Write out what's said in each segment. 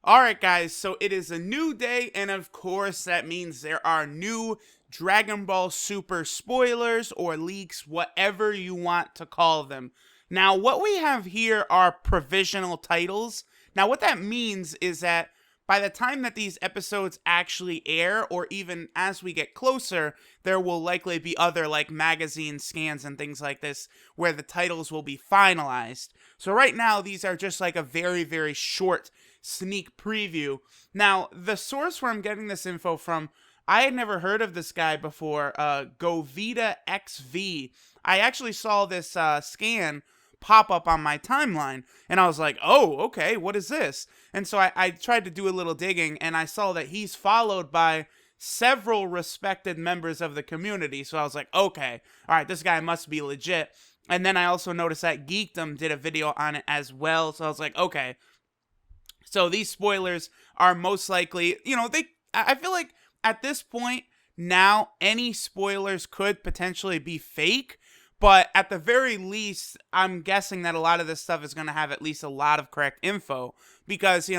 Alright guys, so it is a new day, and of course that means there are new Dragon Ball Super spoilers or leaks, whatever you want to call them. Now what we have here are provisional titles. Now what that means is that by the time that these episodes actually air, or even as we get closer, there will likely be other like magazine scans and things like this where the titles will be finalized. So right now these are just like a very short sneak preview. Now, the source where I'm getting this info from, I had never heard of this guy before, Govita XV. I actually saw this scan pop up on my timeline, and I was like, oh, okay, what is this? And so I tried to do a little digging, and I saw that he's followed by several respected members of the community, so I was like, okay, alright, this guy must be legit. And then I also noticed that Geekdom did a video on it as well, so I was like, okay, so these spoilers are most likely, I feel like at this point now any spoilers could potentially be fake, but at the very least, I'm guessing that a lot of this stuff is going to have at least a lot of correct info because,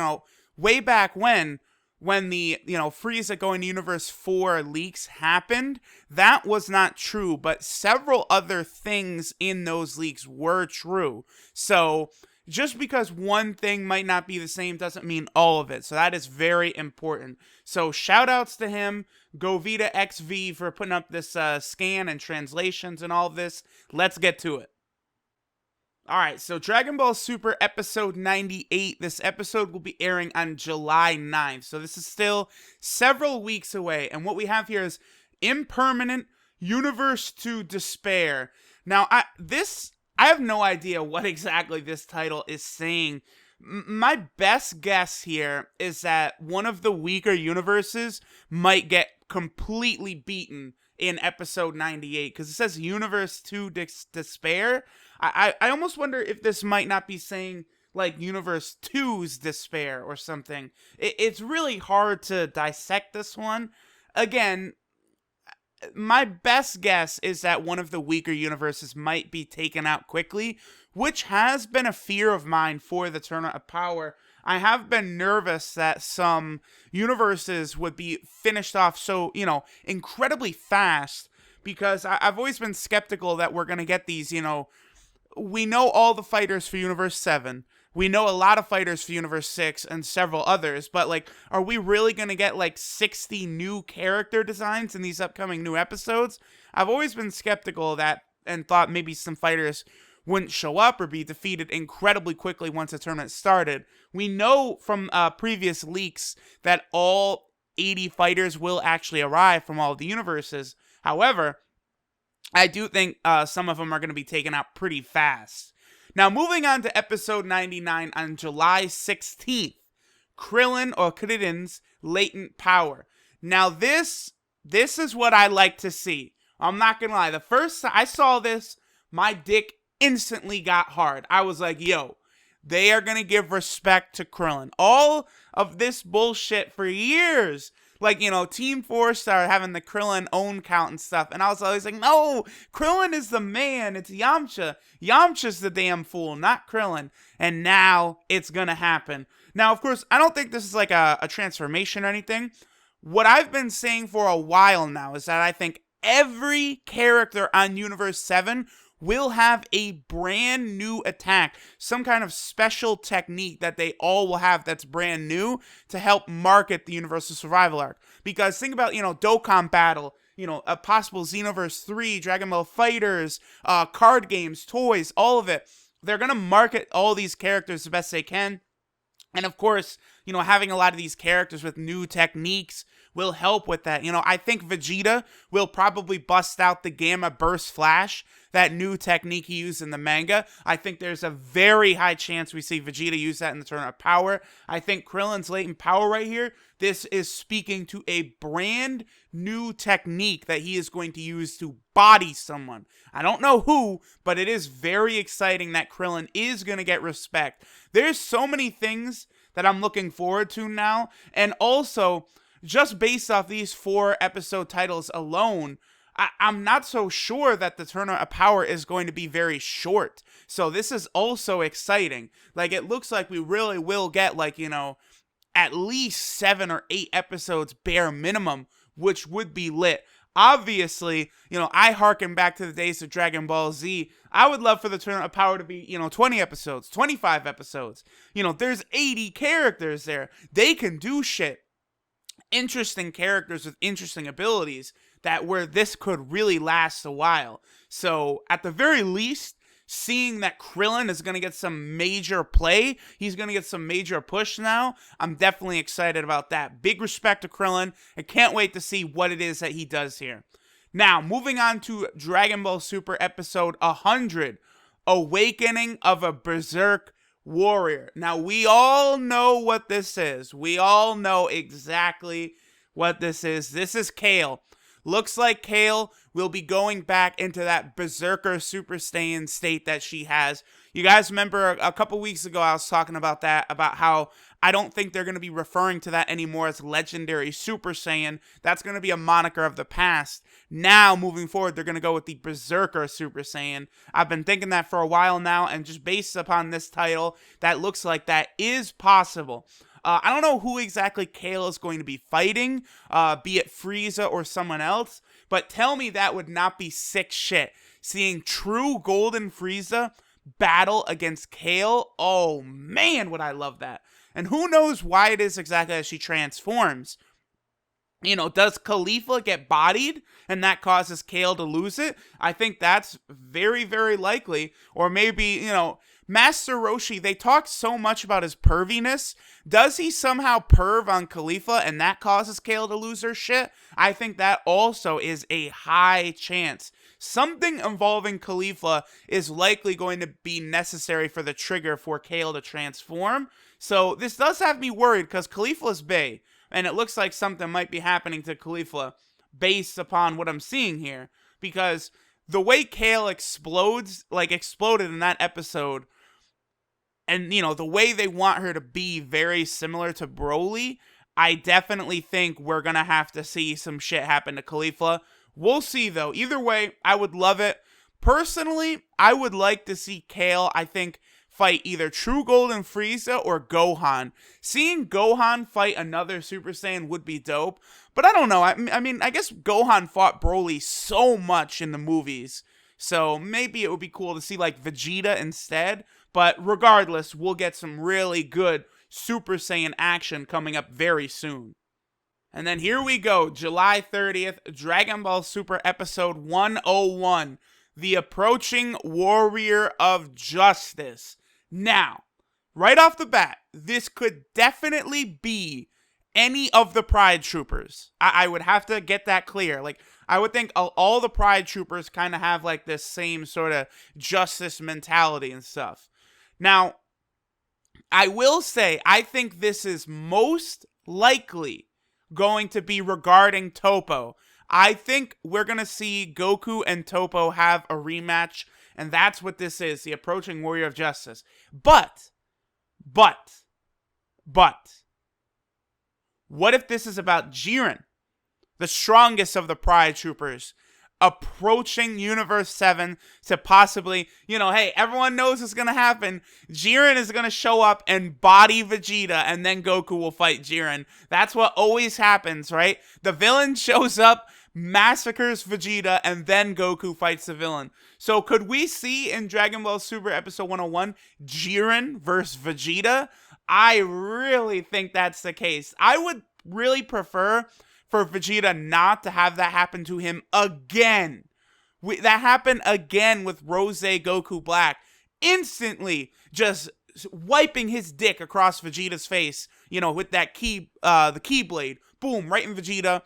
way back when the, Frieza going to Universe 4 leaks happened, that was not true, but several other things in those leaks were true. So just because one thing might not be the same doesn't mean all of it. So that is very important. So shout outs to him, Govita XV, for putting up this scan and translations and all of this. Let's get to it. Alright, so Dragon Ball Super episode 98. This episode will be airing on July 9th. So this is still several weeks away. And what we have here is Impermanent Universe to Despair. Now, I have no idea what exactly this title is saying. My best guess here is that one of the weaker universes might get completely beaten in episode 98, because it says Universe to Despair. I almost wonder if this might not be saying like Universe 2's Despair or something. It's really hard to dissect this one. Again, my best guess is that one of the weaker universes might be taken out quickly, which has been a fear of mine for the Tournament of Power. I have been nervous that some universes would be finished off so, incredibly fast, because I've always been skeptical that we're going to get these, we know all the fighters for Universe 7. We know a lot of fighters for Universe 6 and several others, but, are we really going to get, 60 new character designs in these upcoming new episodes? I've always been skeptical of that and thought maybe some fighters wouldn't show up or be defeated incredibly quickly once the tournament started. We know from previous leaks that all 80 fighters will actually arrive from all of the universes. However, I do think some of them are going to be taken out pretty fast. Now, moving on to episode 99 on July 16th, Krillin or Krilin's latent power. Now, this is what I like to see. I'm not going to lie. The first time I saw this, my dick instantly got hard. I was like, yo, they are going to give respect to Krillin. All of this bullshit for years. Team 4 started having the Krillin own count and stuff. And I was always like, no, Krillin is the man. It's Yamcha. Yamcha's the damn fool, not Krillin. And now it's going to happen. Now, of course, I don't think this is like a transformation or anything. What I've been saying for a while now is that I think every character on Universe 7 will have a brand new attack, some kind of special technique that they all will have that's brand new to help market the Universal Survival Arc. Because think about, Dokkan Battle, a possible Xenoverse 3, Dragon Ball Fighters, card games, toys, all of it. They're going to market all these characters the best they can. And of course, having a lot of these characters with new techniques will help with that. I think Vegeta will probably bust out the Gamma Burst Flash, that new technique he used in the manga. I think there's a very high chance we see Vegeta use that in the Tournament of Power. I think Krillin's latent power right here, this is speaking to a brand new technique that he is going to use to body someone. I don't know who, but it is very exciting that Krillin is going to get respect. There's so many things that I'm looking forward to now, and also, just based off these 4 episode titles alone, I'm not so sure that the Tournament of Power is going to be very short. So this is also exciting. It looks like we really will get, at least 7 or 8 episodes bare minimum, which would be lit. Obviously, I harken back to the days of Dragon Ball Z. I would love for the Tournament of Power to be, 20 episodes, 25 episodes. There's 80 characters there. They can do shit. Interesting characters with interesting abilities where this could really last a while. So, at the very least, seeing that Krillin is going to get some major play, he's going to get some major push now, I'm definitely excited about that. Big respect to Krillin. I can't wait to see what it is that he does here. Now, moving on to Dragon Ball Super episode 100, Awakening of a Berserk Warrior. Now, we all know what this is. We all know exactly what this is. This is Kale. Looks like Kale will be going back into that Berserker Super Saiyan state that she has. You guys remember a couple weeks ago I was talking about that, about how I don't think they're going to be referring to that anymore as Legendary Super Saiyan. That's going to be a moniker of the past. Now, moving forward, they're going to go with the Berserker Super Saiyan. I've been thinking that for a while now, and just based upon this title, that looks like that is possible. I don't know who exactly Kale is going to be fighting, be it Frieza or someone else, but tell me that would not be sick shit. Seeing true Golden Frieza battle against Kale, oh man, would I love that. And who knows why it is exactly as she transforms. Does Khalifa get bodied and that causes Kale to lose it? I think that's very, very likely. Or maybe, Master Roshi, they talk so much about his perviness. Does he somehow perv on Khalifa and that causes Kale to lose her shit? I think that also is a high chance. Something involving Khalifa is likely going to be necessary for the trigger for Kale to transform. So this does have me worried because Khalifa is bae. And it looks like something might be happening to Khalifa based upon what I'm seeing here. Because the way Kale exploded in that episode, and, the way they want her to be very similar to Broly, I definitely think we're going to have to see some shit happen to Khalifa. We'll see, though. Either way, I would love it. Personally, I would like to see Kale, I think, fight either True Golden Frieza or Gohan. Seeing Gohan fight another Super Saiyan would be dope, but I don't know. I mean, I guess Gohan fought Broly so much in the movies, so maybe it would be cool to see, Vegeta instead, but regardless, we'll get some really good Super Saiyan action coming up very soon. And then here we go, July 30th, Dragon Ball Super Episode 101, The Approaching Warrior of Justice. Now, right off the bat, this could definitely be any of the Pride Troopers. I would have to get that clear. I would think all the Pride Troopers kind of have, this same sort of justice mentality and stuff. Now, I will say, I think this is most likely going to be regarding Toppo. I think we're going to see Goku and Toppo have a rematch, and that's what this is, the Approaching Warrior of Justice. But, what if this is about Jiren, the strongest of the Pride Troopers, approaching Universe 7 to possibly, hey, everyone knows what's going to happen. Jiren is going to show up and body Vegeta, and then Goku will fight Jiren. That's what always happens, right? The villain shows up, massacres Vegeta, and then Goku fights the villain. So could we see in Dragon Ball Super Episode 101, Jiren versus Vegeta? I really think that's the case. I would really prefer for Vegeta not to have that happen to him again. That happened again with Rose Goku Black. Instantly just wiping his dick across Vegeta's face, with that the Keyblade. Boom, right in Vegeta.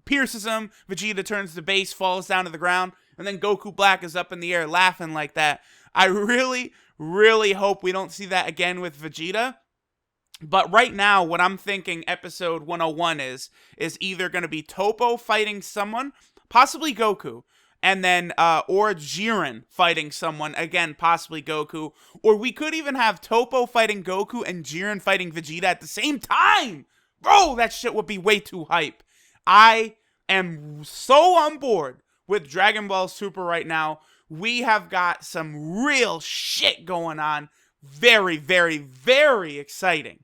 Pierces him. Vegeta turns to base, falls down to the ground, and then Goku Black is up in the air laughing like that. I really, really hope we don't see that again with Vegeta. But right now, what I'm thinking episode 101 is either going to be Toppo fighting someone, possibly Goku, and then, or Jiren fighting someone, again, possibly Goku, or we could even have Toppo fighting Goku and Jiren fighting Vegeta at the same time! Bro, that shit would be way too hype. I am so on board with Dragon Ball Super right now. We have got some real shit going on. Very, very, very exciting.